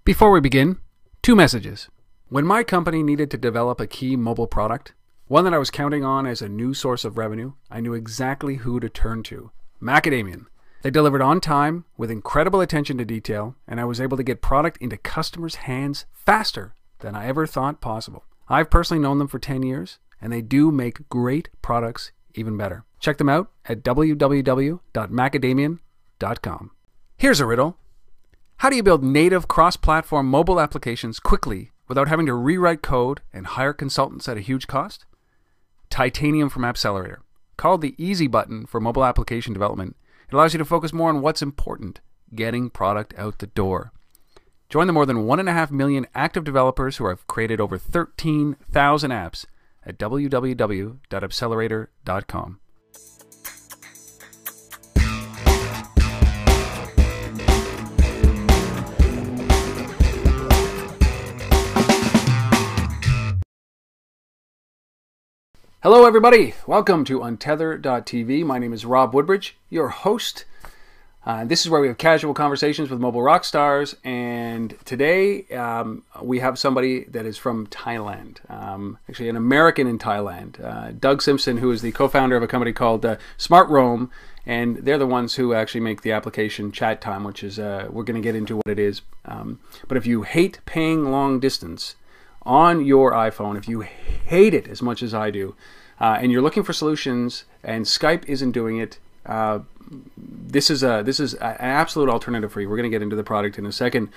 Before we begin, two messages. When my company needed to develop a key mobile product, one that I was counting on as a new source of revenue, I knew exactly who to turn to. Macadamian. They delivered on time with incredible attention to detail, and I was able to get product into customers' hands faster than I ever thought possible. I've personally known them for 10 years, and they do make great products even better. Check them out at www.macadamian.com. Here's a riddle. How do you build native cross-platform mobile applications quickly without having to rewrite code and hire consultants at a huge cost? Titanium from Appcelerator. Called the easy button for mobile application development, it allows you to focus more on what's important, getting product out the door. Join the more than 1.5 million active developers who have created over 13,000 apps at www.appcelerator.com. Hello everybody, welcome to Untethered.tv. My name is Rob Woodbridge, your host. This is where we have casual conversations with mobile rock stars, and today we have somebody that is from Thailand, actually an American in Thailand, Doug Simpson, who is the co-founder of a company called Smart Roam, and they're the ones who actually make the application ChatTime, which is, we're going to get into what it is. But if you hate paying long distance on your iPhone, if you hate it as much as I do, and you're looking for solutions and Skype isn't doing it, this is an absolute alternative for you. We're going to get into the product in a second.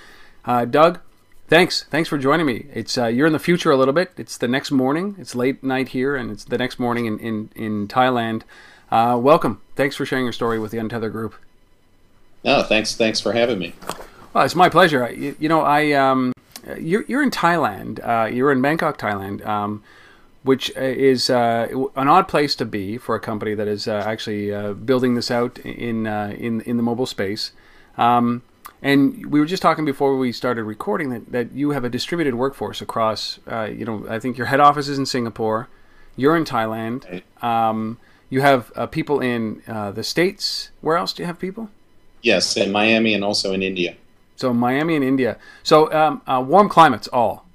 Doug, thanks for joining me. It's you're in the future a little bit. It's the next morning. It's late night here, and it's the next morning in Thailand. Welcome. Thanks for sharing your story with the Untethered group. No, thanks for having me. Well, it's my pleasure. You're in Thailand. You're in Bangkok, Thailand, which is an odd place to be for a company that is actually building this out in the mobile space. And we were just talking before we started recording that you have a distributed workforce across. I think your head office is in Singapore. You're in Thailand. You have people in the States. Where else do you have people? Yes, in Miami and also in India. So Miami and India. So warm climates, all.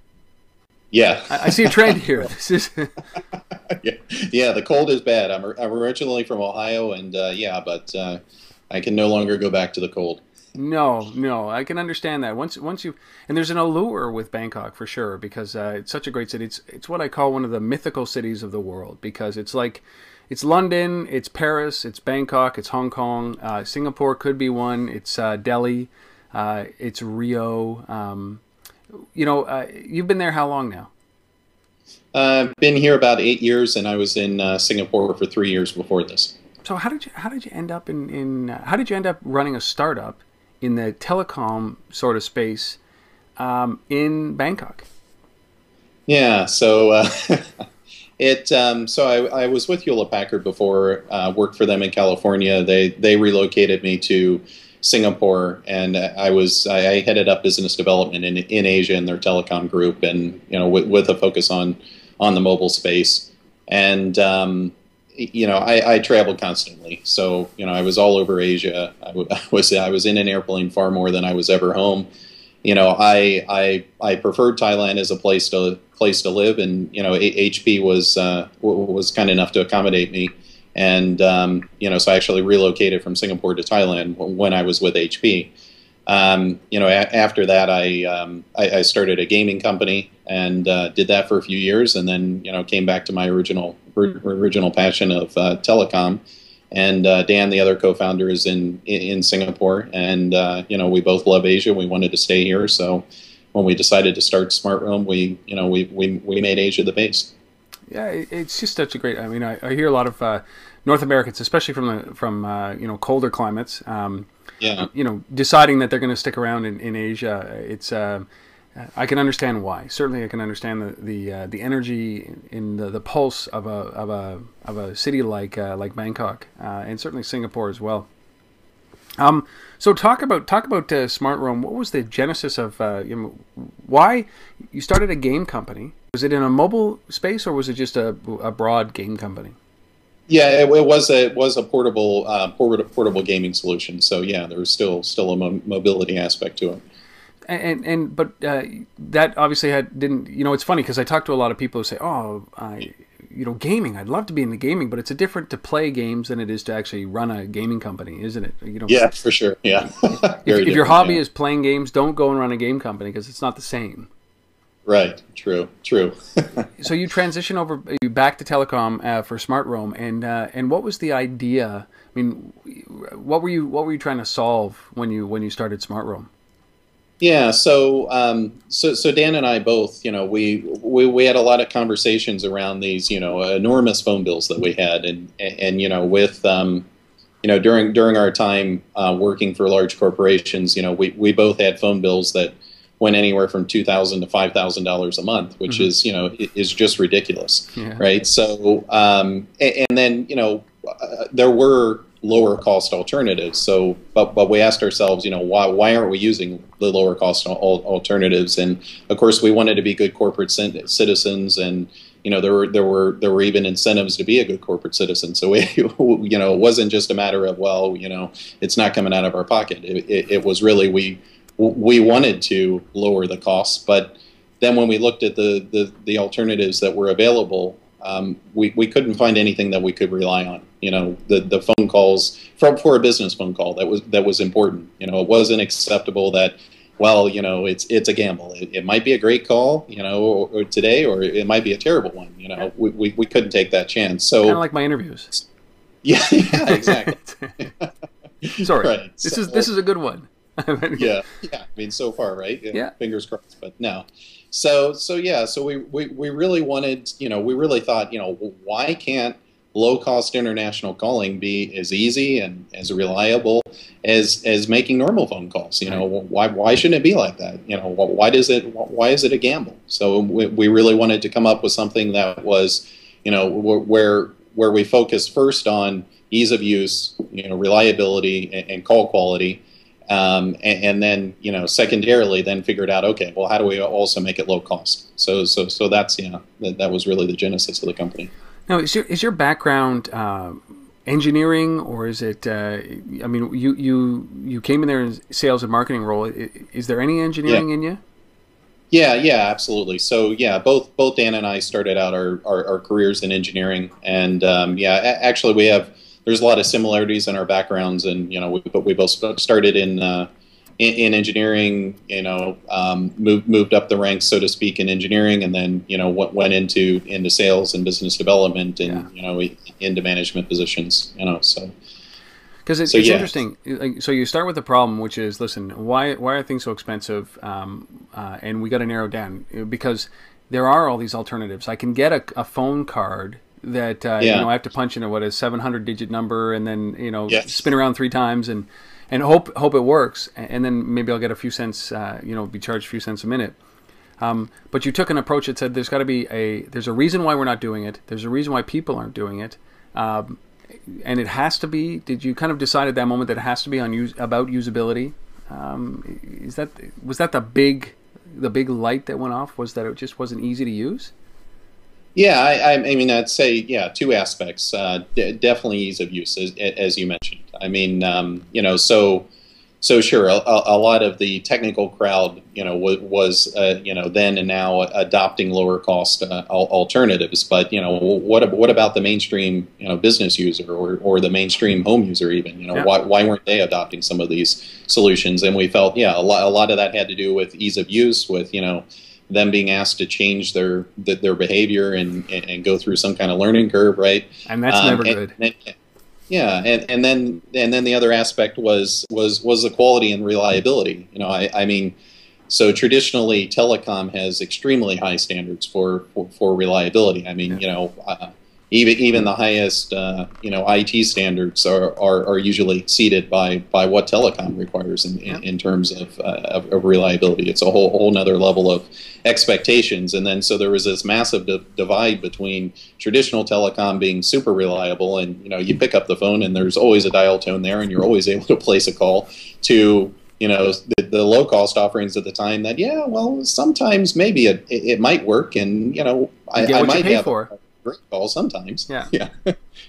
Yeah. I see a trend here. This is yeah, the cold is bad. I'm originally from Ohio, and but I can no longer go back to the cold. No, I can understand that. Once you, and there's an allure with Bangkok for sure, because it's such a great city. It's what I call one of the mythical cities of the world, because it's London, it's Paris, it's Bangkok, it's Hong Kong, Singapore could be one. It's Delhi. It's Rio. You've been there how long now? I've been here about 8 years, and I was in Singapore for 3 years before this. So how did you end up how did you end up running a startup in the telecom sort of space in Bangkok? Yeah, so I was with Hewlett Packard before, worked for them in California. They relocated me to Singapore, and I headed up business development in Asia in their telecom group, and with a focus on the mobile space. And I traveled constantly, so I was all over Asia. I was in an airplane far more than I was ever home. I preferred Thailand as a place to live, and HP was kind enough to accommodate me. And, so I actually relocated from Singapore to Thailand when I was with HP. After that, I started a gaming company and did that for a few years, and then, came back to my original passion of telecom. And Dan, the other co-founder, is in Singapore, and, we both love Asia. We wanted to stay here. So when we decided to start Smart Roam, we made Asia the base. Yeah, it's just such a great. I mean, I hear a lot of North Americans, especially from colder climates. Deciding that they're going to stick around in Asia. It's I can understand why. Certainly, I can understand the energy in the pulse of a city like Bangkok, and certainly Singapore as well. So talk about Smart Roam. What was the genesis of why you started a game company? Was it in a mobile space, or was it just a broad game company? Yeah, it was a portable gaming solution. So yeah, there was still a mobility aspect to it. But that obviously didn't, you know, it's funny because I talk to a lot of people who say, oh, you know, gaming, I'd love to be in the gaming, but it's a different to play games than it is to actually run a gaming company, isn't it? You know, Yeah, for sure. Yeah. if your hobby is playing games, don't go and run a game company because it's not the same. Right. True. True. So you transition over back to Telecom for Smart Roam, and what was the idea? I mean, what were you trying to solve when you started Smart Roam? Yeah, so Dan and I both, you know, we had a lot of conversations around these, you know, enormous phone bills that we had, and you know, with you know, during our time working for large corporations, you know, we both had phone bills that went anywhere from $2,000 to $5,000 a month, which is, you know, is just ridiculous, right? So and then, you know, there were lower cost alternatives. So, but we asked ourselves, you know, why aren't we using the lower cost alternatives? And of course, we wanted to be good corporate citizens, and you know, there were even incentives to be a good corporate citizen. So we, you know, it wasn't just a matter of, well, you know, it's not coming out of our pocket. It was really we wanted to lower the costs, but then when we looked at the alternatives that were available, we couldn't find anything that we could rely on. You know, the phone calls for a business phone call that was important. You know, it wasn't acceptable that, well, you know, it's a gamble. It might be a great call, you know, or today, or it might be a terrible one. You know, we couldn't take that chance. So kind of like my interviews. Yeah, exactly. Sorry, right. This is a good one. yeah. I mean, so far, right? Yeah. Fingers crossed, but no. So we really wanted, you know, we really thought, you know, why can't low-cost international calling be as easy and as reliable as making normal phone calls? You know, why shouldn't it be like that? You know, why is it a gamble? So we really wanted to come up with something that was, you know, where we focus first on ease of use, you know, reliability and call quality. And then, you know, secondarily, then figured out, okay, well, how do we also make it low cost? So that's, you know, that was really the genesis of the company. Now, is your background engineering, or is it? I mean, you came in there in sales and marketing role. Is there any engineering in you? Yeah, absolutely. So yeah, both Dan and I started out our careers in engineering, and actually there's a lot of similarities in our backgrounds, and you know, we both started in engineering. You know, moved up the ranks, so to speak, in engineering, and then you know went into sales and business development, and you know, into management positions. You know, so. Because it's interesting. So you start with the problem, which is, listen, why are things so expensive? And we got to narrow down, because there are all these alternatives. I can get a phone card that you know, I have to punch in a 700-digit number, and then you know, spin around 3 times and hope it works, and then maybe I'll get a few cents, you know, be charged a few cents a minute. But you took an approach that said there's got to be there's a reason why we're not doing it. There's a reason why people aren't doing it. And it has to be. Did you kind of decide at that moment that it has to be about usability? Was that the big light that went off? Was that it just wasn't easy to use? Yeah, I mean, I'd say, 2 aspects. Definitely ease of use, as you mentioned. I mean, you know, so sure, a lot of the technical crowd, you know, was you know, then and now adopting lower cost alternatives. But you know, what about the mainstream, you know, business user or the mainstream home user even? You know, why weren't they adopting some of these solutions? And we felt, a lot of that had to do with ease of use, with, you know, them being asked to change their behavior and go through some kind of learning curve, right? And that's never good. And then the other aspect was the quality and reliability. You know, I mean, so traditionally Telecom has extremely high standards for reliability. I mean, you know, even the highest you know, IT standards are usually exceeded by what Telecom requires in terms of reliability. It's a whole nother level of expectations. And then so there was this massive divide between traditional Telecom being super reliable, and you know, you pick up the phone and there's always a dial tone there and you're always able to place a call, to you know, the low cost offerings at the time that, sometimes maybe it might work, and you know, I might have a great call sometimes.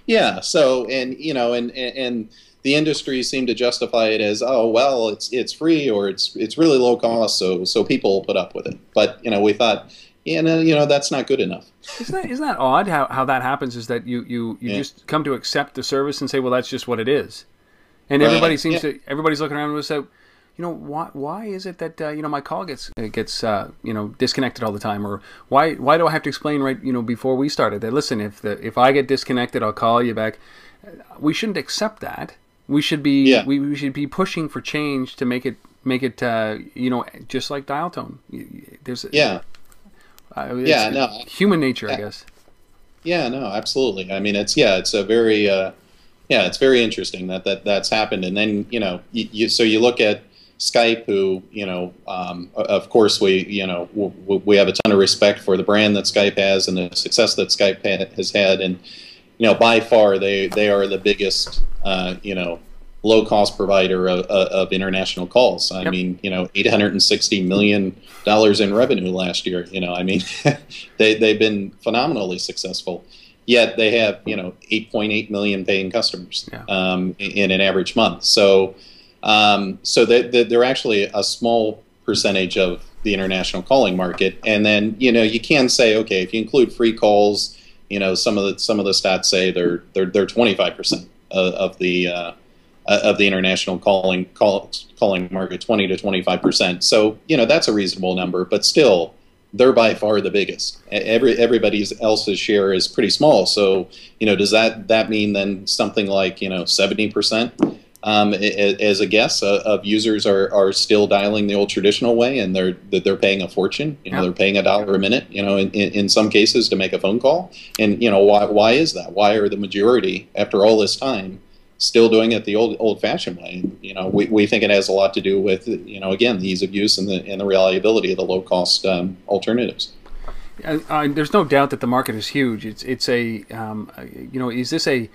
Yeah. So, and you know, and the industry seemed to justify it as, oh well, it's free, or it's really low cost, so people will put up with it. But we thought, that's not good enough. Isn't that odd how that happens? Is that you Yeah. just come to accept the service and say, well, that's just what it is, and Right. everybody's looking around and say, why is it that my call gets disconnected all the time, or why do I have to explain right before we started that, listen, if I get disconnected, I'll call you back. We shouldn't accept that. We should be we should be pushing for change to make it just like dial tone. There's No, human nature, I guess. yeah, no, absolutely. I mean, it's a very it's very interesting that's happened. And then so you look at Skype, who of course we have a ton of respect for the brand that Skype has and the success that Skype has had, and by far they are the biggest low cost provider of international calls. I mean, $860 million in revenue last year. I mean, they've been phenomenally successful. Yet they have 8.8 million paying customers in an average month. So they're actually a small percentage of the international calling market. And then you can say, okay, if you include free calls, some of the stats say they're 25% of the international calling market, 20 to 25%. So that's a reasonable number, but still, they're by far the biggest. Everybody else's share is pretty small. So does that mean then something like 70%? As a guess of users are still dialing the old traditional way, and they're paying a fortune. They're paying $1 a minute. In some cases to make a phone call. And why is that? Why are the majority, after all this time, still doing it the old-fashioned way? We think it has a lot to do with again, the ease of use and the reliability of the low-cost alternatives. There's no doubt that the market is huge. It's a is this a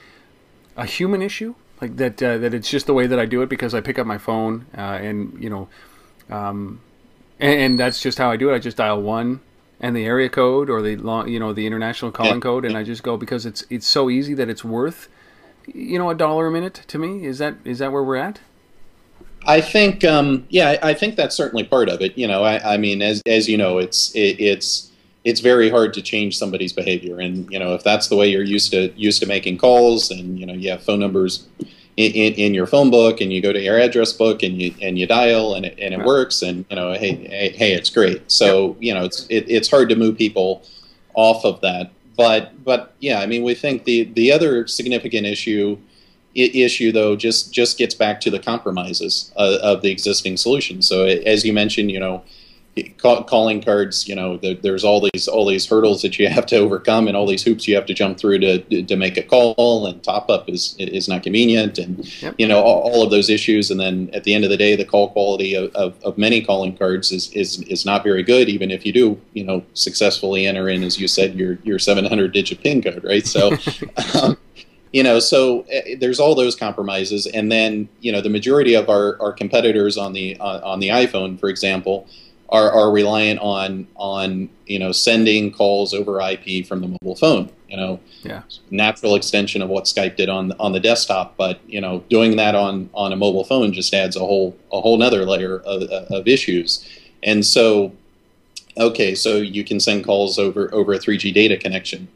human issue? Like that it's just the way that I do it because I pick up my phone and that's just how I do it. I just dial 1 and the area code or the the international calling code, and I just go because it's so easy that it's worth $1 a minute to me. Is that where we're at? I think I think that's certainly part of it. I mean, as you know, it's very hard to change somebody's behavior, and if that's the way you're used to making calls, and you have phone numbers in your phone book, and you go to your address book and you dial, and it works, and hey, it's great. So it's hard to move people off of that. But yeah, I mean, we think the other significant issue though just gets back to the compromises of the existing solution. So as you mentioned, calling cards, there's all these hurdles that you have to overcome and all these hoops you have to jump through to make a call, and top up is not convenient, and all of those issues. And then at the end of the day, the call quality of many calling cards is not very good, even if you do successfully enter in, as you said, your 700-digit PIN code, right? So so there's all those compromises, and then the majority of our competitors on the iPhone, for example, are reliant on sending calls over IP from the mobile phone. Natural extension of what Skype did on the desktop, but doing that on a mobile phone just adds a whole nother layer of issues. And so, okay, so you can send calls over a 3G data connection.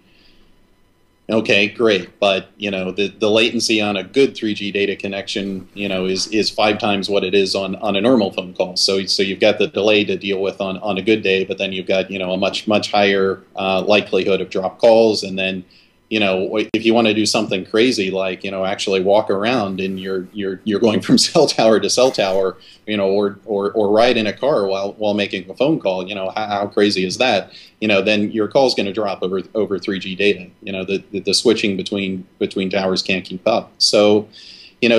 Okay, great, but the latency on a good 3G data connection is 5 times what it is on a normal phone call. So you've got the delay to deal with on a good day, but then you've got a much higher likelihood of drop calls. And then if you want to do something crazy like actually walk around and you're going from cell tower to cell tower, or ride in a car while making a phone call, how crazy is that? Then your call is going to drop over 3G data. The switching between towers can't keep up. So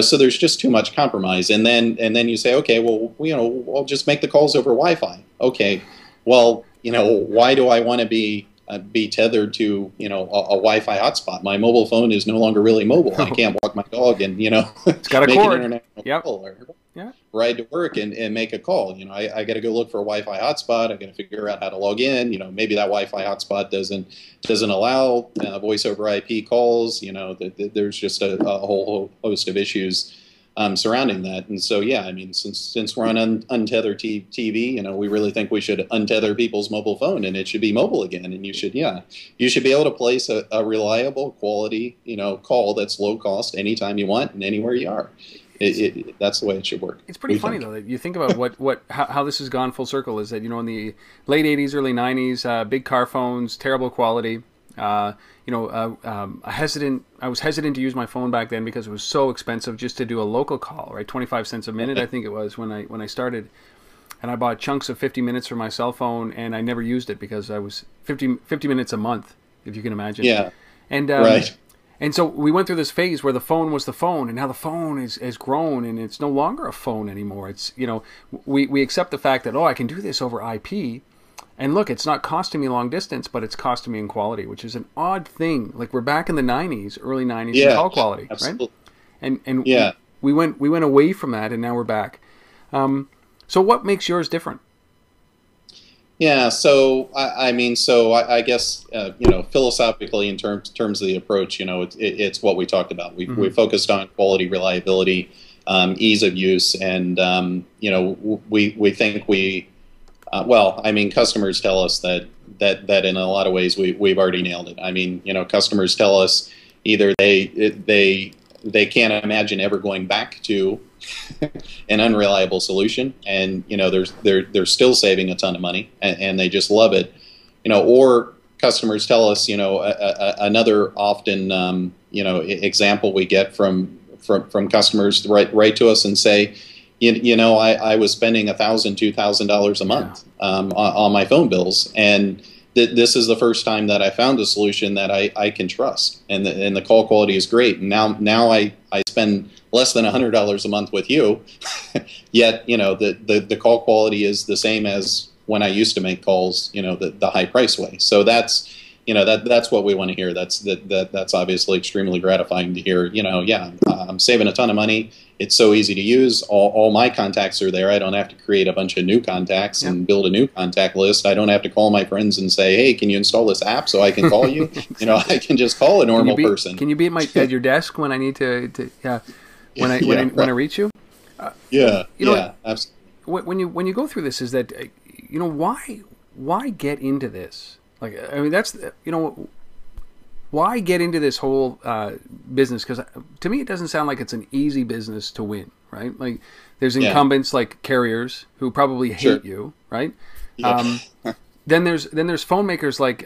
so there's just too much compromise. And then you say, okay, well, I'll just make the calls over Wi-Fi. Okay, well, why do I want to be tethered to a Wi-Fi hotspot? My mobile phone is no longer really mobile. I can't walk my dog and it's got a make cord. an international call or ride to work and make a call. I got to go look for a Wi-Fi hotspot. I got to figure out how to log in. Maybe that Wi-Fi hotspot doesn't allow voice over IP calls. There's just a whole host of issues surrounding that. And so, yeah, I mean, since we're on untethered TV, we really think we should untether people's mobile phone, and it should be mobile again. And you should be able to place a reliable, quality, call that's low cost anytime you want and anywhere you are. That's the way it should work. It's pretty funny though that you think about how this has gone full circle. Is that in the late '80s, early '90s, big car phones, terrible quality. I was hesitant to use my phone back then because it was so expensive just to do a local call, right? 25 cents a minute, I think it was when I started. And I bought chunks of 50 minutes for my cell phone, and I never used it because I was 50 minutes a month, if you can imagine. Yeah. And right. And so we went through this phase where the phone was the phone, and now the phone has grown, and it's no longer a phone anymore. It's we accept the fact that I can do this over IP. And look, it's not costing me long distance, but it's costing me in quality, which is an odd thing. Like we're back in the '90s, early '90s, in call quality, absolutely. Right? And yeah, we went away from that, and now we're back. So what makes yours different? Yeah, so I guess philosophically in terms of the approach, it's what we talked about. We focused on quality, reliability, ease of use, and we think we. Customers tell us that in a lot of ways we've already nailed it. I mean, customers tell us either they can't imagine ever going back to an unreliable solution, and they're still saving a ton of money, and they just love it. Or customers tell us, another often example we get from customers write to us and say, I was spending $1,000, $2,000 a month on my phone bills, and this is the first time that I found a solution that I can trust, and the call quality is great. And now I spend less than $100 a month with you, yet the call quality is the same as when I used to make calls, the high price way. So that's what we want to hear. That's obviously extremely gratifying to hear. I'm saving a ton of money. It's so easy to use. All my contacts are there. I don't have to create a bunch of new contacts and build a new contact list. I don't have to call my friends and say, hey, can you install this app so I can call you? I can just call a normal person. Can you be at your desk when I need to when I reach you? Absolutely. When you go through this, is that why get into this? Like, I mean, that's why get into this whole business? Because to me, it doesn't sound like it's an easy business to win, right? Like, there's incumbents like carriers who probably hate you, right? Yeah. Then there's phone makers like the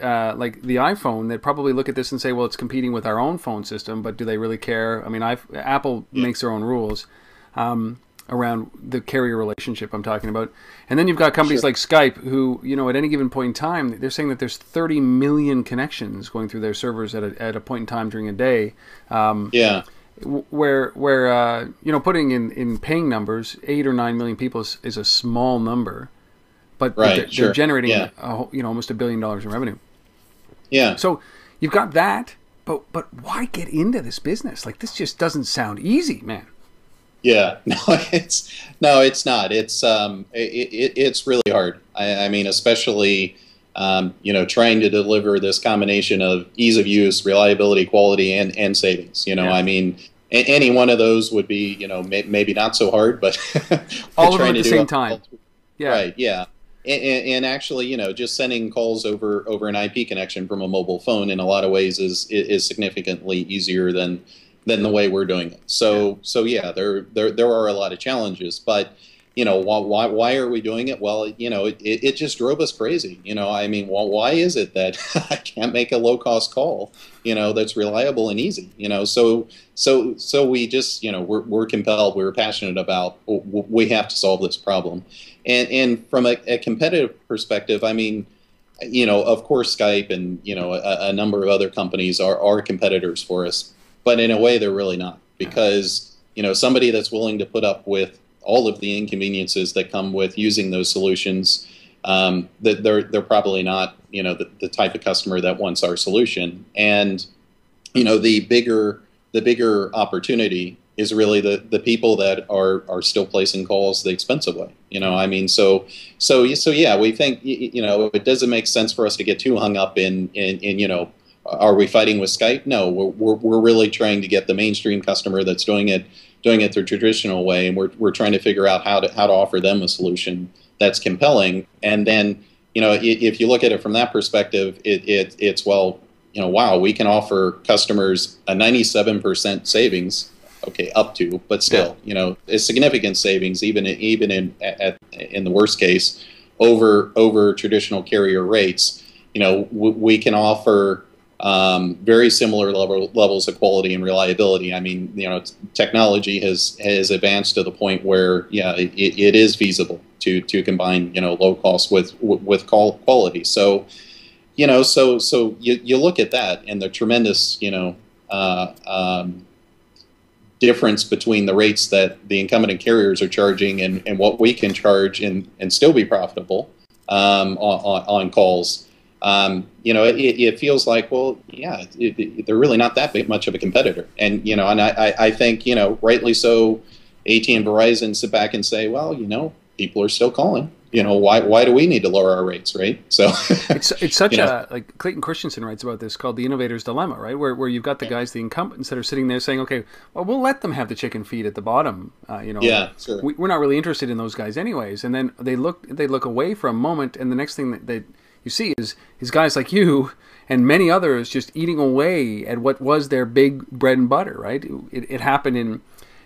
iPhone that probably look at this and say, well, it's competing with our own phone system, but do they really care? I mean, Apple makes their own rules around the carrier relationship I'm talking about. And then you've got companies like Skype who, at any given point in time, they're saying that there's 30 million connections going through their servers at a point in time during a day. Where putting in paying numbers, 8 or 9 million people is a small number, but they're generating almost $1 billion in revenue. Yeah. So you've got that, but why get into this business? Like, this just doesn't sound easy, man. Yeah, it's not. It's really hard. I mean, especially trying to deliver this combination of ease of use, reliability, quality, and savings. I mean, any one of those would be maybe not so hard, but all of them at the same time. Yeah. Right. Yeah. And actually, just sending calls over an IP connection from a mobile phone in a lot of ways is significantly easier than the way we're doing it. So there are a lot of challenges, but why are we doing it? Well, it just drove us crazy. I mean, why is it that I can't make a low cost call, that's reliable and easy? So we just, we're compelled, we're passionate about, we have to solve this problem. And from a competitive perspective, I mean, of course, Skype and, a number of other companies are competitors for us. But in a way, they're really not, because somebody that's willing to put up with all of the inconveniences that come with using those solutions, that they're probably not the type of customer that wants our solution. And the bigger opportunity is really the people that are still placing calls the expensive way. I mean, so yeah, we think it doesn't make sense for us to get too hung up in are we fighting with Skype? No, we're really trying to get the mainstream customer that's doing it doing it the traditional way, and we're trying to figure out how to offer them a solution that's compelling. And then, if you look at it from that perspective, it's, well, wow, we can offer customers a 97% savings. Okay, up to, but still, a significant savings, even in the worst case, over traditional carrier rates. We can offer very similar levels of quality and reliability. I mean, technology has advanced to the point where, it is feasible to combine, low cost with quality. So, so you look at that and the tremendous, difference between the rates that the incumbent carriers are charging and what we can charge and still be profitable on calls. It feels like, well, yeah, they're really not that much of a competitor. And, and I think, rightly so, AT&T and Verizon sit back and say, well, people are still calling. Why do we need to lower our rates, right? So it's such a, like Clayton Christensen writes about this, called the Innovators Dilemma, right? Where you've got the guys, the incumbents, that are sitting there saying, okay, well, we'll let them have the chicken feed at the bottom. Yeah, sure. We're not really interested in those guys anyways. And then they look away for a moment, and the next thing that you see is guys like you and many others just eating away at what was their big bread and butter, right? It happened in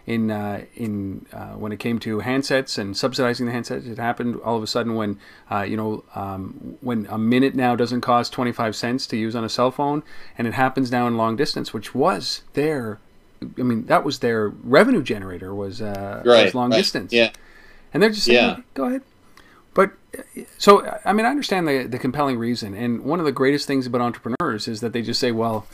when it came to handsets and subsidizing the handsets. It happened all of a sudden when when a minute now doesn't cost 25 cents to use on a cell phone, and it happens now in long distance, which was that was their revenue generator, was long distance. Yeah. And they're just saying, go ahead. But so, I understand the compelling reason, and one of the greatest things about entrepreneurs is that they just say, well,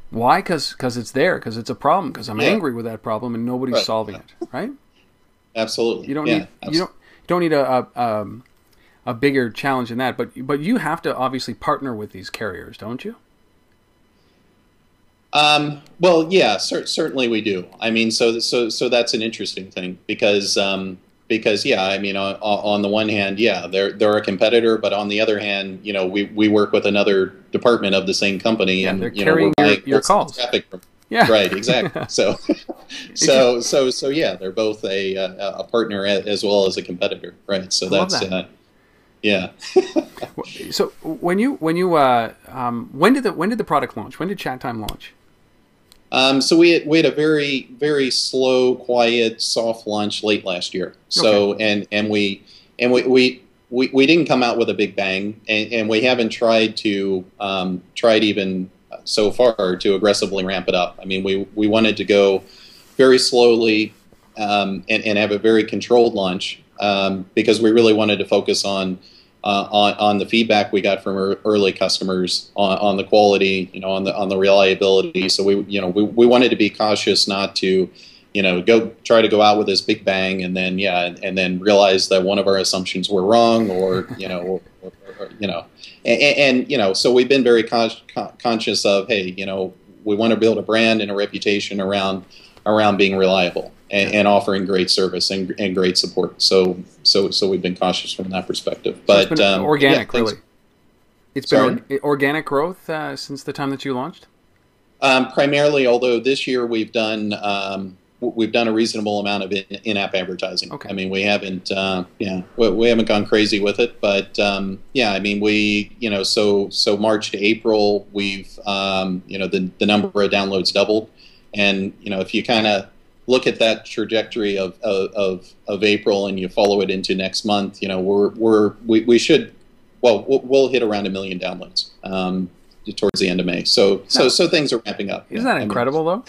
why? Because it's there, because it's a problem, because I'm angry with that problem, and nobody's solving it, right? Absolutely. You don't need a bigger challenge than that, but you have to obviously partner with these carriers, don't you? Well, yeah, certainly we do. I mean, so that's an interesting thing because on the one hand, they're a competitor, but on the other hand, we work with another department of the same company, and they're carrying your calls. Traffic from, yeah, right, exactly. So they're both a partner as well as a competitor, right? So that's yeah. So when did the product launch? When did ChatTime launch? So we had a very, very slow, quiet, soft launch late last year. So and we didn't come out with a big bang, and we haven't tried even so far to aggressively ramp it up. I mean, we wanted to go very slowly and have a very controlled launch because we really wanted to focus on the feedback we got from early customers on the quality, on the reliability. So we wanted to be cautious, not to, try to go out with this big bang and then realize that one of our assumptions were wrong, or so we've been very conscious of, hey, we want to build a brand and a reputation around being reliable and offering great service and great support. So we've been cautious from that perspective. But it's been organic, really. It's been organic growth since the time that you launched. Primarily, although this year we've done a reasonable amount of in-app advertising. Okay. I mean, we haven't we haven't gone crazy with it, but I mean, so March to April, we've the number of downloads doubled, and if you kind of look at that trajectory of April and you follow it into next month, we should, we'll hit around 1 million downloads towards the end of May. So things are ramping up. Isn't that incredible, though?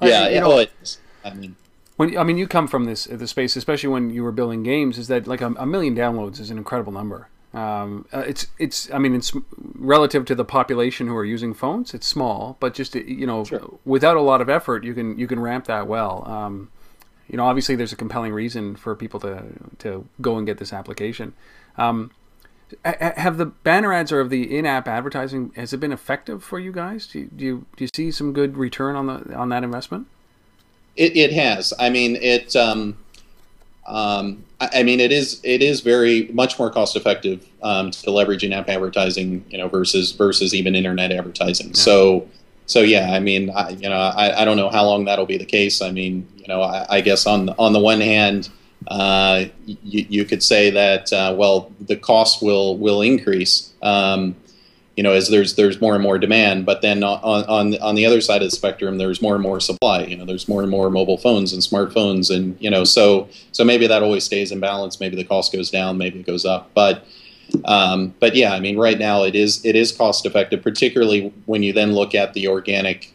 Yeah, it is. I mean, you come from the space, especially when you were building games, is that like a million downloads is an incredible number. It's relative to the population who are using phones, it's small, but just Sure. without a lot of effort, you can ramp that well. Obviously there's a compelling reason for people to go and get this application. Have the banner ads or the in-app advertising, has it been effective for you guys? Do you see some good return on that investment? It has. I mean, it is very much more cost effective to leverage in-app advertising, versus even internet advertising. Yeah. so yeah, I mean, I don't know how long that'll be the case. I mean, I guess on the one hand, you could say that well, the cost will increase. As there's more and more demand, but then on the other side of the spectrum, there's more and more supply. There's more and more mobile phones and smartphones, and so maybe that always stays in balance. Maybe the cost goes down, maybe it goes up, but yeah, I mean, right now it is cost effective, particularly when you then look at the organic,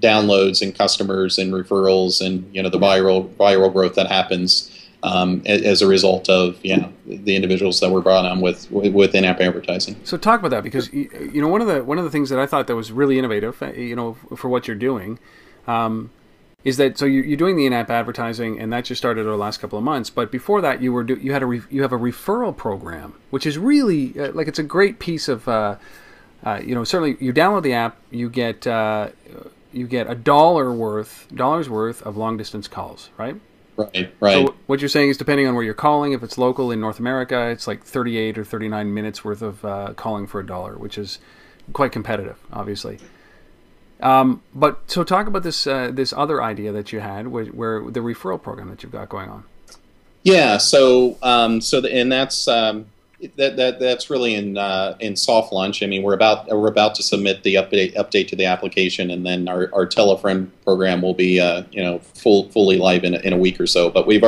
downloads and customers and referrals and the viral growth that happens as a result of the individuals that were brought on with in-app advertising. So talk about that, because one of the things that I thought that was really innovative, for what you're doing, is that so you're doing the in-app advertising, and that just started over the last couple of months. But before that, you have a referral program, which is really it's a great piece of certainly you download the app, you get $1 worth of long distance calls, right? Right. So what you're saying is, depending on where you're calling, if it's local in North America, it's like 38 or 39 minutes worth of calling for $1, which is quite competitive, obviously. But so talk about this other idea that you had, where the referral program that you've got going on. Yeah. And that's really in soft launch. I mean, we're about to submit the update to the application, and then our TeleFriend program will be fully live in a week or so. But we have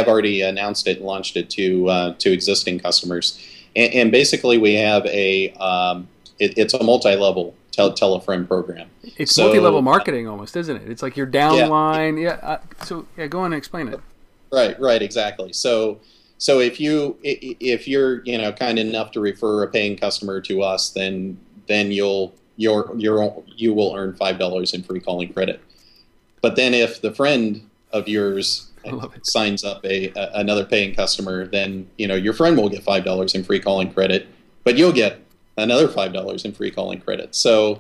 already announced it and launched it to existing customers, and basically we have it's a multi-level TeleFriend program. It's multi-level marketing almost, isn't it? It's like your downline. Yeah. Go on and explain it. Right. Exactly. So if you're kind enough to refer a paying customer to us, then you will earn $5 in free calling credit. But then if the friend of yours signs up another paying customer, then your friend will get $5 in free calling credit, but you'll get another $5 in free calling credit. So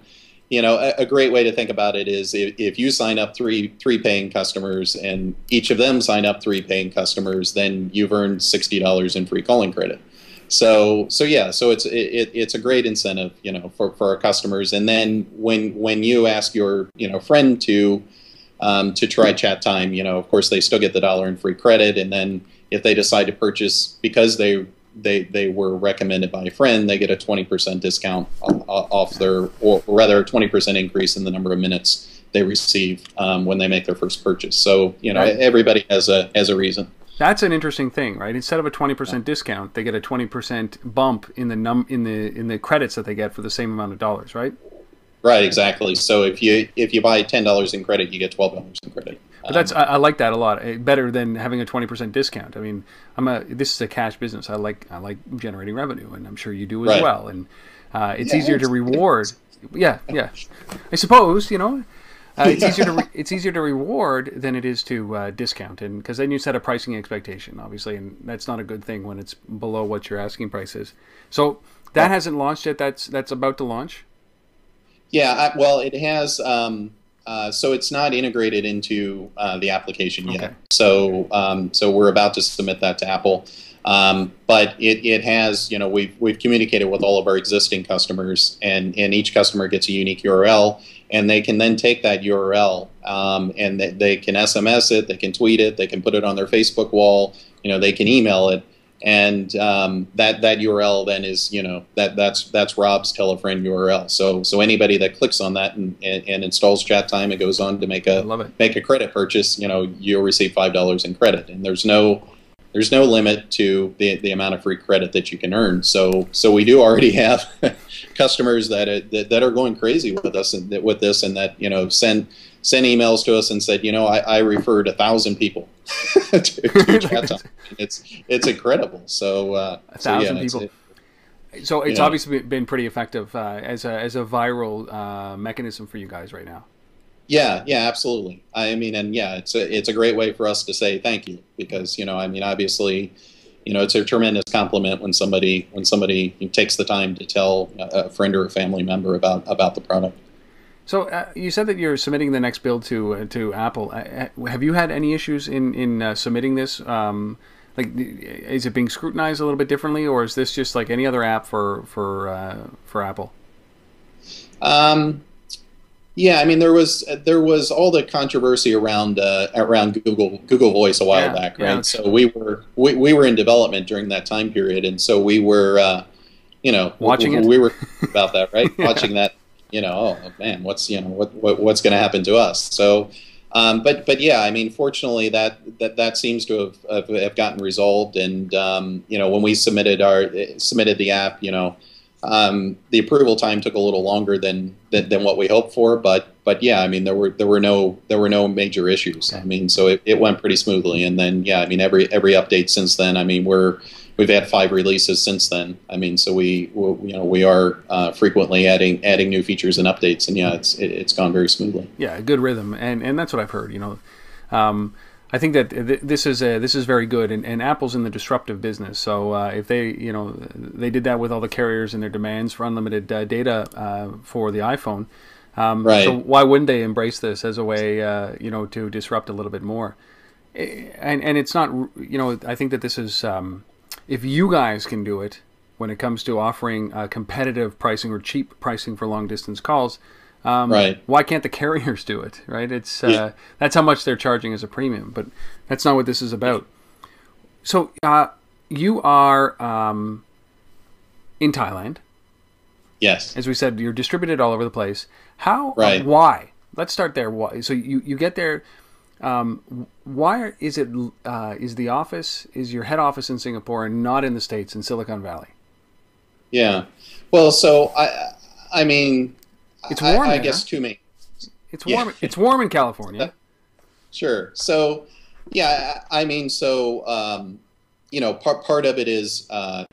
a great way to think about it is if you sign up three paying customers and each of them sign up 3 paying customers, then you've earned $60 in free calling credit. So it's a great incentive, for our customers. And then when you ask your friend to try ChatTime, of course they still get the $1 in free credit. And then if they decide to purchase because they were recommended by a friend, they get a 20% discount off or rather a 20% increase in the number of minutes they receive when they make their first purchase. So everybody has a reason. That's an interesting thing, right? Instead of a 20% discount, they get a 20% bump in the credits that they get for the same amount of dollars, right? Right, exactly. So if you buy $10 in credit, you get $12 in credit. But I like that a lot. Better than having a 20% discount. I mean, this is a cash business. I like generating revenue, and I'm sure you do as well. And it's easier to reward. Yeah. I suppose it's easier to reward than it is to discount, and because then you set a pricing expectation, obviously, and that's not a good thing when it's below what your asking price is. So that hasn't launched yet. That's about to launch. Yeah, well, it has. So it's not integrated into the application yet. Okay. So we're about to submit that to Apple. But it has, we've communicated with all of our existing customers, and each customer gets a unique URL, and they can then take that URL and they can SMS it, they can tweet it, they can put it on their Facebook wall, they can email it. And that URL then is, that's Rob's TeleFriend URL. So anybody that clicks on that and installs ChatTime and goes on to make a credit purchase, you'll receive $5 in credit. And there's no limit to the amount of free credit that you can earn. So we do already have customers that are going crazy with us and with this, and that send emails to us and said, I referred 1,000 people to ChatTime. It's incredible. So 1,000 people. So it's obviously been pretty effective as a viral mechanism for you guys right now. Yeah, absolutely. I mean, and it's a great way for us to say thank you, because obviously, it's a tremendous compliment when somebody takes the time to tell a friend or a family member about the product. So you said that you're submitting the next build to Apple. Have you had any issues in submitting this? Is it being scrutinized a little bit differently, or is this just like any other app for Apple? Yeah, I mean there was all the controversy around Google Voice a while back, right? So we were in development during that time period, and so we were watching it. we were about that, right? Yeah. Watching that, oh man, what's what's going to happen to us? So, but yeah, I mean, fortunately that seems to have gotten resolved, and when we submitted the app, the approval time took a little longer than what we hoped for, but yeah, I mean there were no major issues. Okay. I mean, so it went pretty smoothly, and then yeah, I mean every update since then. I mean we've had 5 releases since then. I mean, so we are frequently adding new features and updates, and yeah, it's gone very smoothly. Yeah, a good rhythm, and that's what I've heard. I think that this is very good, and Apple's in the disruptive business. So if they did that with all the carriers and their demands for unlimited data for the iPhone, right? So why wouldn't they embrace this as a way to disrupt a little bit more? And it's not I think that this is if you guys can do it when it comes to offering competitive pricing or cheap pricing for long distance calls. Right. Why can't the carriers do it? Right. It's that's how much they're charging as a premium, but that's not what this is about. So you are in Thailand. Yes. As we said, you're distributed all over the place. How? Right. Why? Let's start there. Why? So you get there. Why is your head office in Singapore and not in the States in Silicon Valley? Yeah. Well, so I mean. It's warm. I guess to me. It's warm. Yeah. It's warm in California. Sure. So, yeah, I mean, so part of it is, the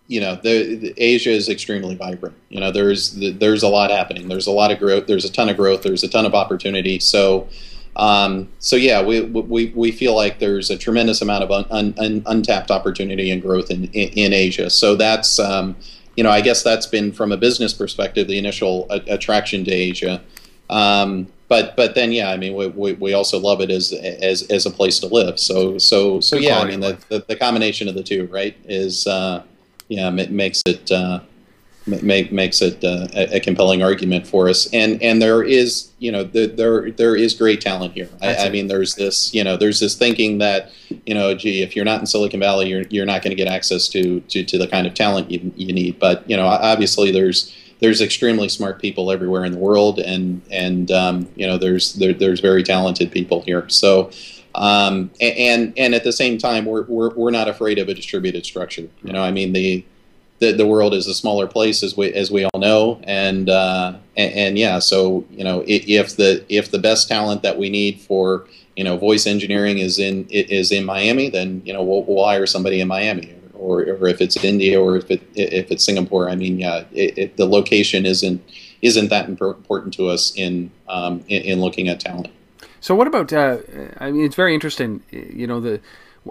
Asia is extremely vibrant. There's a lot happening. There's a lot of growth. There's a ton of growth. There's a ton of opportunity. So yeah, we feel like there's a tremendous amount of untapped opportunity and growth in Asia. So that's. I guess that's been, from a business perspective, the initial attraction to Asia. But then, yeah, I mean, we also love it as a place to live. So yeah, I mean, the combination of the two, right, is makes it a compelling argument for us. And there is there is great talent here. I mean, there's this thinking that gee, if you're not in Silicon Valley, you're not going to get access to the kind of talent you need. But obviously there's extremely smart people everywhere in the world, and there's very talented people here. So and at the same time, we're not afraid of a distributed structure. I mean, the world is a smaller place, as we all know, and yeah, so if the best talent that we need for voice engineering is in Miami, then we'll hire somebody in Miami, or if it's India, or if it's Singapore. I mean, yeah, the location isn't that important to us in looking at talent. So what about? I mean, it's very interesting.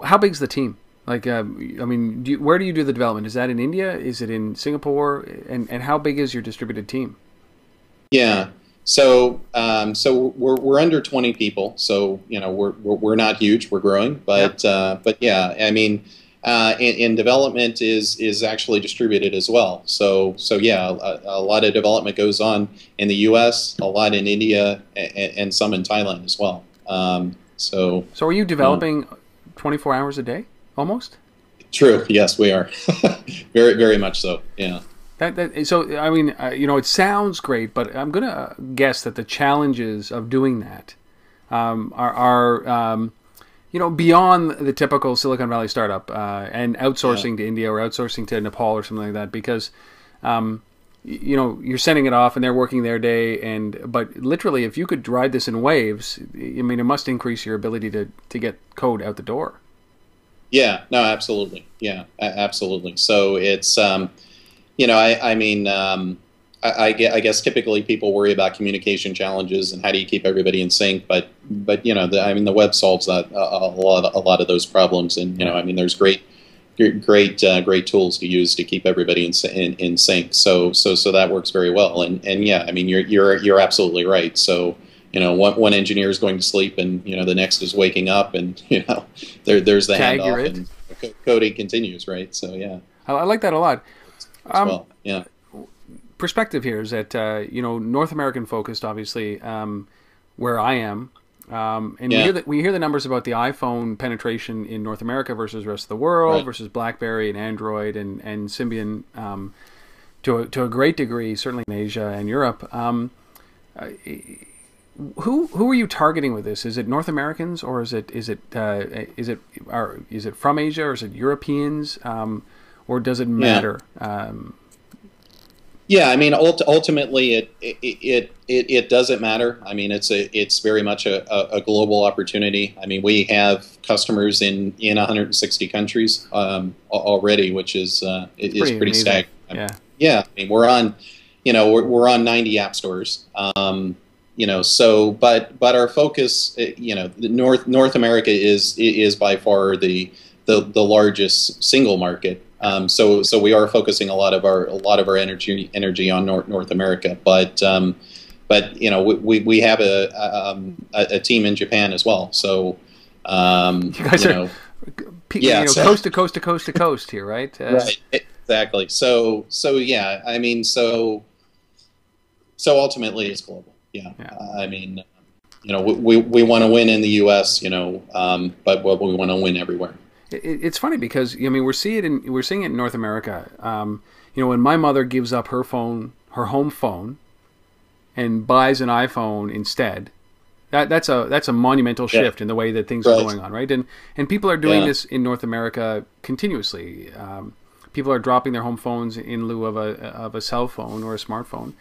How big's the team? Like, I mean, where do you do the development? Is that in India? Is it in Singapore? And how big is your distributed team? Yeah, so we're under 20 people. So we're not huge. We're growing, but yeah, I mean, in development is actually distributed as well. So yeah, a lot of development goes on in the U.S., a lot in India, and some in Thailand as well. So are you developing 24 hours a day? Almost? True. Yes, we are. Very, very much so. Yeah. So, I mean, it sounds great, but I'm going to guess that the challenges of doing that are beyond the typical Silicon Valley startup and outsourcing to India or outsourcing to Nepal or something like that, because you're sending it off and they're working their day, but literally, if you could ride this in waves, I mean, it must increase your ability to get code out the door. Yeah, no, absolutely. Yeah, absolutely. So it's, I mean, I guess typically people worry about communication challenges and how do you keep everybody in sync, but I mean, the web solves that a lot of those problems, and I mean, there's great tools to use to keep everybody in sync. So that works very well, and yeah, I mean, you're absolutely right. So. One engineer is going to sleep, and the next is waking up, and there's the handoff, and coding continues, right? So yeah, I like that a lot. Well, yeah. perspective here is that North American focused, obviously, where I am, and we hear the numbers about the iPhone penetration in North America versus the rest of the world, versus BlackBerry and Android and Symbian, to a great degree, certainly in Asia and Europe. Who are you targeting with this? Is it North Americans, or is it from Asia, or is it Europeans, or does it matter? Yeah, I mean, ultimately, it doesn't matter. I mean, it's very much a global opportunity. I mean, we have customers in 160 countries already, which is pretty staggering. Yeah. I mean, we're on 90 app stores. So but our focus, North America is by far the largest single market. So we are focusing a lot of our energy on North America, but we have a team in Japan as well. So you guys are coast to coast to coast to coast here, right? Right, exactly. So yeah, I mean, so ultimately it's global. Yeah. I mean, we want to win in the U.S., but we want to win everywhere. It's funny because we're seeing it in North America. When my mother gives up her home phone, and buys an iPhone instead, that's a monumental shift in the way that things are going on, right? And people are doing this in North America continuously. People are dropping their home phones in lieu of a cell phone or a smartphone.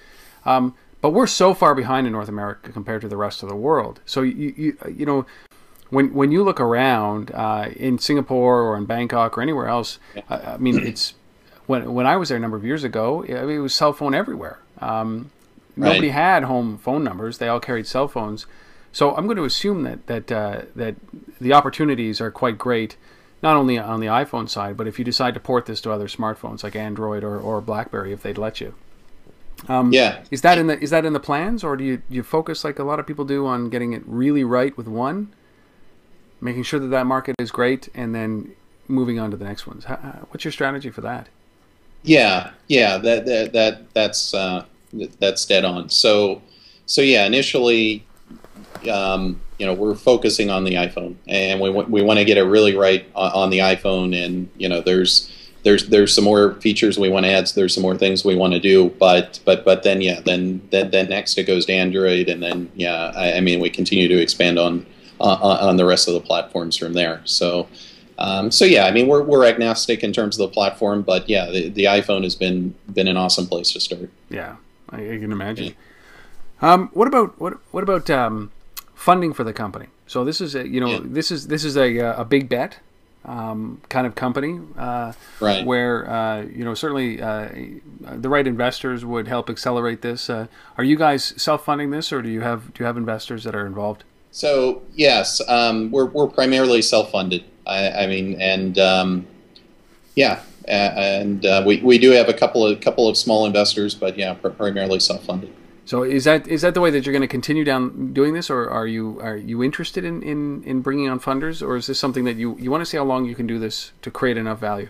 But we're so far behind in North America compared to the rest of the world. So when you look around in Singapore or in Bangkok or anywhere else, I mean, it's when I was there a number of years ago, it was cell phone everywhere. Nobody had home phone numbers; they all carried cell phones. So I'm going to assume that the opportunities are quite great, not only on the iPhone side, but if you decide to port this to other smartphones like Android or BlackBerry, if they'd let you. Is that in the plans, or do you focus like a lot of people do on getting it really right with one, making sure that market is great, and then moving on to the next ones? What's your strategy for that? Yeah, that's dead on. So yeah, initially, we're focusing on the iPhone, and we want to get it really right on the iPhone, and there's some more features we want to add. So there's some more things we want to do, but then next it goes to Android, and then I mean, we continue to expand on the rest of the platforms from there. So yeah, I mean, we're agnostic in terms of the platform, but yeah, the iPhone has been an awesome place to start. Yeah, I can imagine. What about funding for the company? So this is this is a big bet kind of company, right? Where certainly the right investors would help accelerate this. Are you guys self-funding this, or do you have investors that are involved? So yes, we're primarily self-funded. I mean, and we do have a couple of small investors, but yeah, primarily self-funded. So is that the way that you're going to continue down doing this, or are you interested in bringing on funders, or is this something that you want to see how long you can do this to create enough value?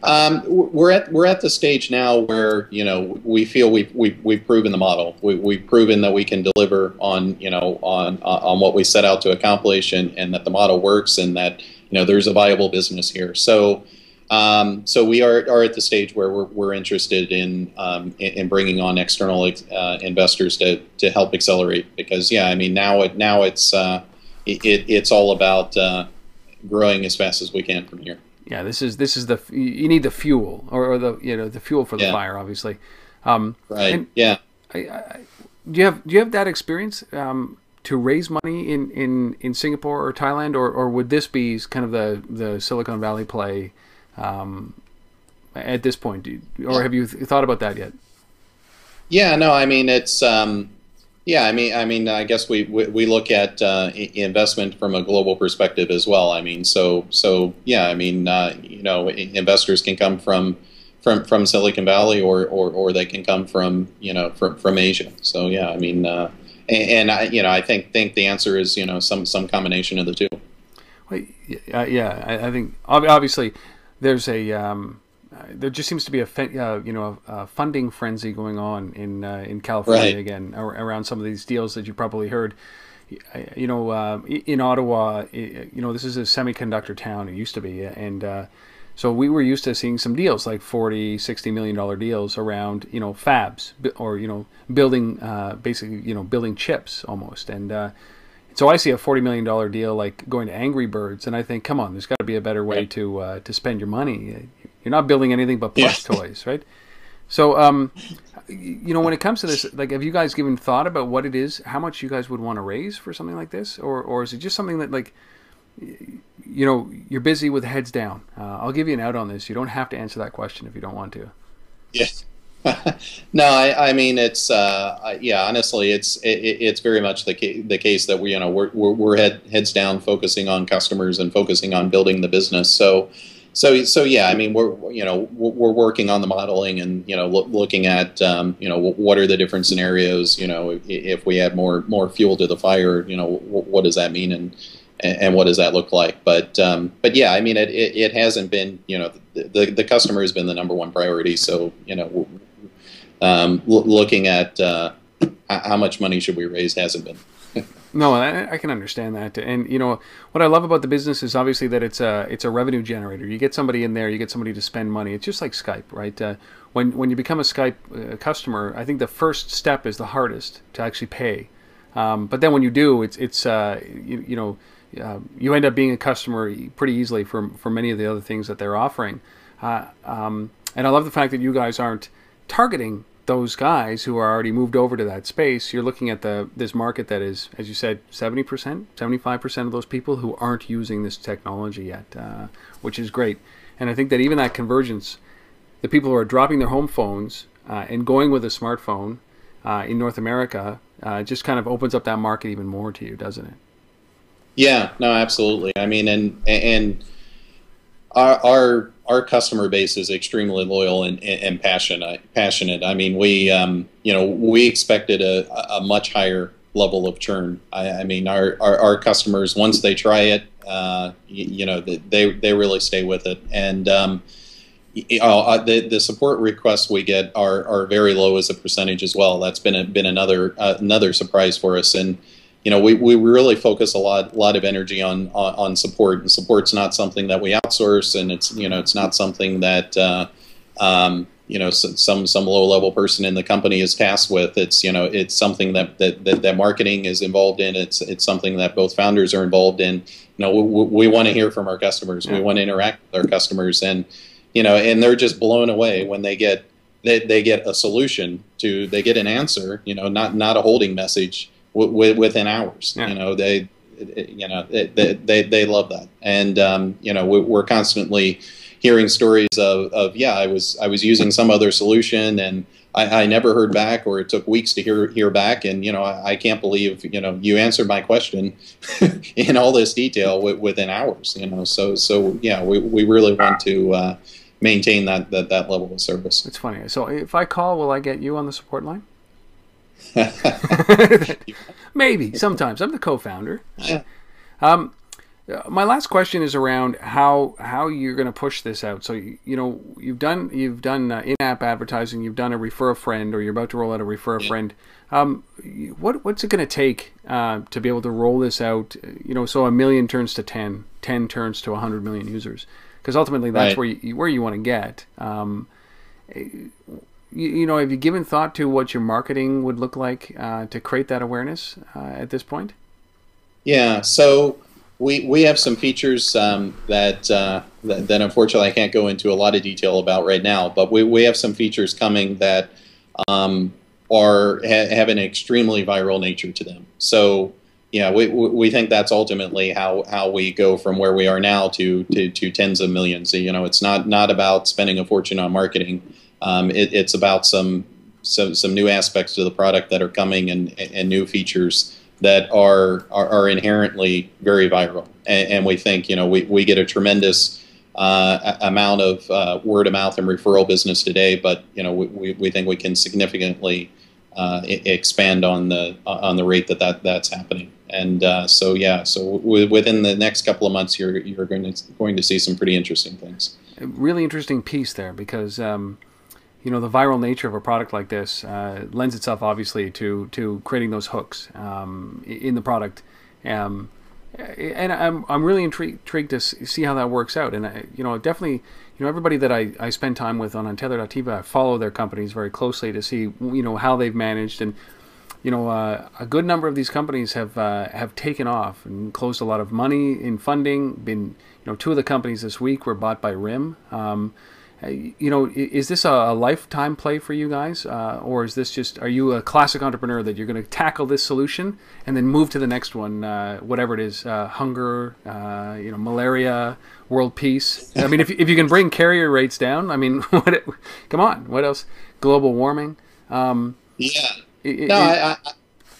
We're at the stage now where we feel we've proven the model. We've proven that we can deliver on what we set out to accomplish, and that the model works, and that there's a viable business here. So we are at the stage where we're interested in bringing on external investors to help accelerate, because I mean, now it's all about growing as fast as we can from here. Yeah, this is you need the fuel, or the fuel for the fire, obviously. Right. And yeah. Do you have that experience to raise money in Singapore or Thailand, or would this be kind of the Silicon Valley play at this point, or have you thought about that yet? Yeah, no, I mean, it's I guess we look at investment from a global perspective as well. I mean, so yeah, I mean, investors can come from Silicon Valley, or they can come from Asia. So yeah, I mean, I think the answer is some combination of the two. Well, yeah, I think obviously there's a there just seems to be a funding frenzy going on in California Right. again around some of these deals that you probably heard. In Ottawa, this is a semiconductor town. It used to be, and so we were used to seeing some deals like $40-60 million deals around fabs or building basically building chips almost. And so I see a $40 million deal like going to Angry Birds, and I think, come on, there's got to be a better way to spend your money. You're not building anything but plush toys, right? So, when it comes to this, like, have you guys given thought about what it is, how much you guys would want to raise for something like this, or is it just something that, like, you're busy with heads down? I'll give you an out on this. You don't have to answer that question if you don't want to. Yes. No, I mean it's honestly it's very much the case that we're heads down, focusing on customers and focusing on building the business. So yeah, I mean we're working on the modeling and looking at what are the different scenarios, if we add more fuel to the fire, what does that mean, and what does that look like? But yeah, I mean it hasn't been, the customer has been the number one priority. So looking at how much money should we raise hasn't been. No, I can understand that, and what I love about the business is obviously that it's a revenue generator. You get somebody in there, you get somebody to spend money. It's just like Skype, right? When you become a Skype customer, I think the first step is the hardest to actually pay, but then when you do, you end up being a customer pretty easily for many of the other things that they're offering, and I love the fact that you guys aren't targeting those guys who are already moved over to that space. You're looking at this market that is, as you said, 70%, 75% of those people who aren't using this technology yet, which is great. And I think that even that convergence, the people who are dropping their home phones and going with a smartphone in North America, just kind of opens up that market even more to you, doesn't it? Yeah, no, absolutely. I mean, and our customer base is extremely loyal and passionate. I mean, we expected a much higher level of churn. I mean, our customers, once they try it, they really stay with it. And the support requests we get are very low as a percentage as well. That's been another surprise for us. And we really focus a lot of energy on support, and support's not something that we outsource, and it's not something that some low level person in the company is tasked with. It's something that marketing is involved in. It's something that both founders are involved in. We want to hear from our customers. Yeah. We want to interact with our customers, and they're just blown away when they get a solution they get an answer. Not a holding message. Within hours. Yeah. They love that, and we're constantly hearing stories of I was using some other solution and I never heard back, or it took weeks to hear back, and I can't believe you answered my question in all this detail within hours. So yeah, we really want to maintain that level of service. It's funny. So if I call, will I get you on the support line? Maybe sometimes. I'm the co-founder. Yeah. My last question is around how you're going to push this out. So you've done in-app advertising, you've done a refer a friend, or you're about to roll out a refer a friend. What's it going to take to be able to roll this out? So 1 million turns to 10 turns to 100 million users, because ultimately that's right. where you want to get. Have you given thought to what your marketing would look like to create that awareness at this point? Yeah, so we have some features that unfortunately I can't go into a lot of detail about right now, but we have some features coming that have an extremely viral nature to them. So yeah, we think that's ultimately how we go from where we are now to tens of millions. It's not about spending a fortune on marketing. It's about some new aspects to the product that are coming, and new features that are inherently very viral. And we think we get a tremendous amount of word of mouth and referral business today, but we think we can significantly expand on the rate that's happening. And so within the next couple of months, you're going to see some pretty interesting things. a really interesting piece there because you know, the viral nature of a product like this lends itself obviously to creating those hooks in the product. And I'm really intrigued to see how that works out. And you know, definitely, you know, everybody that I spend time with on Untethered.tv, I follow their companies very closely to see, you know, how they've managed. And you know, a good number of these companies have taken off and closed a lot of money in funding. Been, you know, 2 of the companies this week were bought by RIM. You know, is this a lifetime play for you guys, or is this just, are you a classic entrepreneur that you're going to tackle this solution and then move to the next one, whatever it is, hunger, you know, malaria, world peace? I mean, if you can bring carrier rates down, I mean, come on, what else? Global warming. Yeah. No,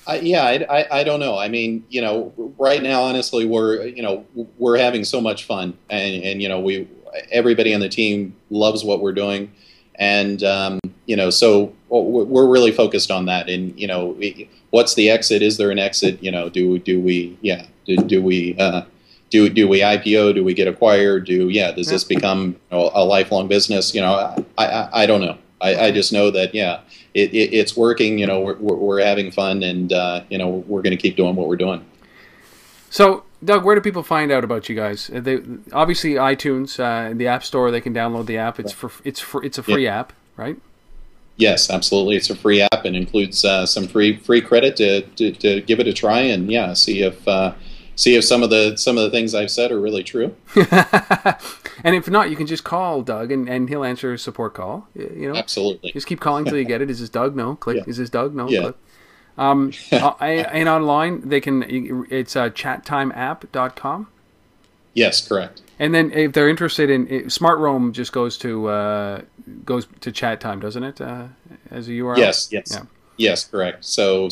I don't know. I mean, you know, right now, honestly, we're having so much fun, and you know, everybody on the team loves what we're doing, and you know, so we're really focused on that. And you know, what's the exit? Is there an exit? You know, do we do we IPO? Do we get acquired? Does this become a lifelong business? You know, I don't know. I just know that it's working. You know, we're having fun, and you know, we're going to keep doing what we're doing. So, Doug, where do people find out about you guys? They obviously iTunes, the App Store. They can download the app. It's a free app, right? Yes, absolutely. It's a free app and includes some free credit to give it a try and see if some of the things I've said are really true. And if not, you can just call Doug and he'll answer a support call. You know, absolutely. Just keep calling until you get it. Is this Doug? No. Click. Yeah. Is this Doug? No. Yeah. Click. And online they can. It's ChatTimeApp.com. Yes, correct. And then if they're interested in Smart Roam, just goes to ChatTime, doesn't it? As a URL. Yes. Yeah. Yes, correct. So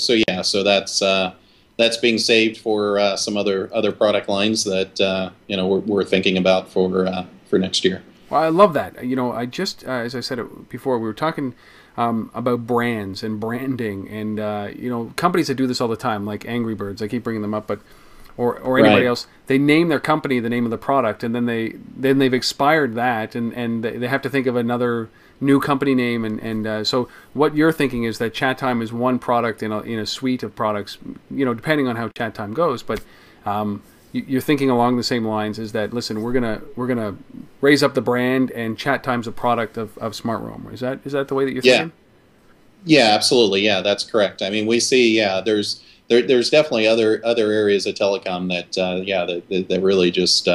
that's being saved for some other product lines that you know, we're thinking about for next year. Well, I love that. You know, I just as I said before, we were talking about brands and branding, and you know, companies that do this all the time, like Angry Birds. I keep bringing them up, but or anybody else, they name their company the name of the product, and then they've expired that, and they have to think of another new company name, and so what you're thinking is that ChatTime is one product in a suite of products, you know, depending on how ChatTime goes, but you're thinking along the same lines, is that, listen, we're gonna raise up the brand, and ChatTime's a product of Smart Roam. Is that the way that you're thinking? Yeah, absolutely. Yeah, that's correct. I mean, we see there's definitely other areas of telecom that really just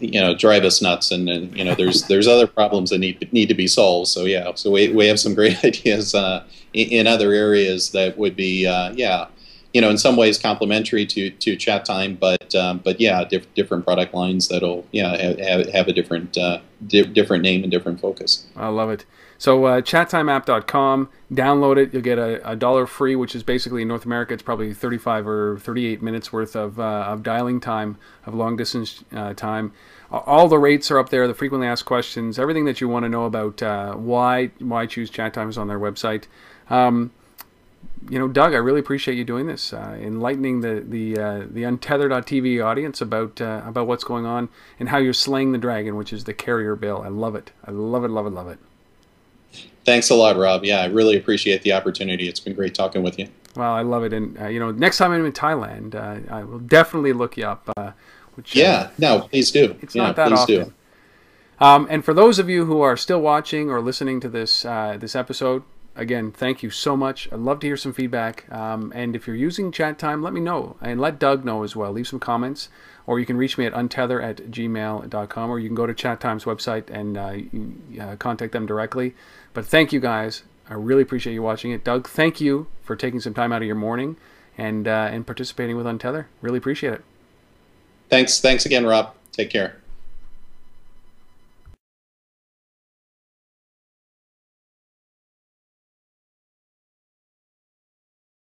you know, drive us nuts, and you know, there's other problems that need to be solved. So we have some great ideas in other areas that would be you know, in some ways complementary to ChatTime, but different product lines that'll have a different name and different focus. I love it. So ChatTimeApp.com, download it. You'll get a $1 free, which is basically, in North America, it's probably 35 or 38 minutes worth of dialing time, of long distance time. All the rates are up there, the frequently asked questions, everything that you want to know about why choose ChatTime is on their website. You know, Doug, I really appreciate you doing this, enlightening the Untethered.tv audience about what's going on and how you're slaying the dragon, which is the carrier bill. I love it. I love it, love it, love it. Thanks a lot, Rob. Yeah, I really appreciate the opportunity. It's been great talking with you. Well, I love it. And, you know, next time I'm in Thailand, I will definitely look you up. No, please do. It's not that often. Do. And for those of you who are still watching or listening to this episode, again, thank you so much. I'd love to hear some feedback. And if you're using ChatTime, let me know. And let Doug know as well. Leave some comments. Or you can reach me at untether@gmail.com, or you can go to ChatTime's website and contact them directly. But thank you, guys. I really appreciate you watching it. Doug, thank you for taking some time out of your morning and participating with Untether. Really appreciate it. Thanks again, Rob. Take care.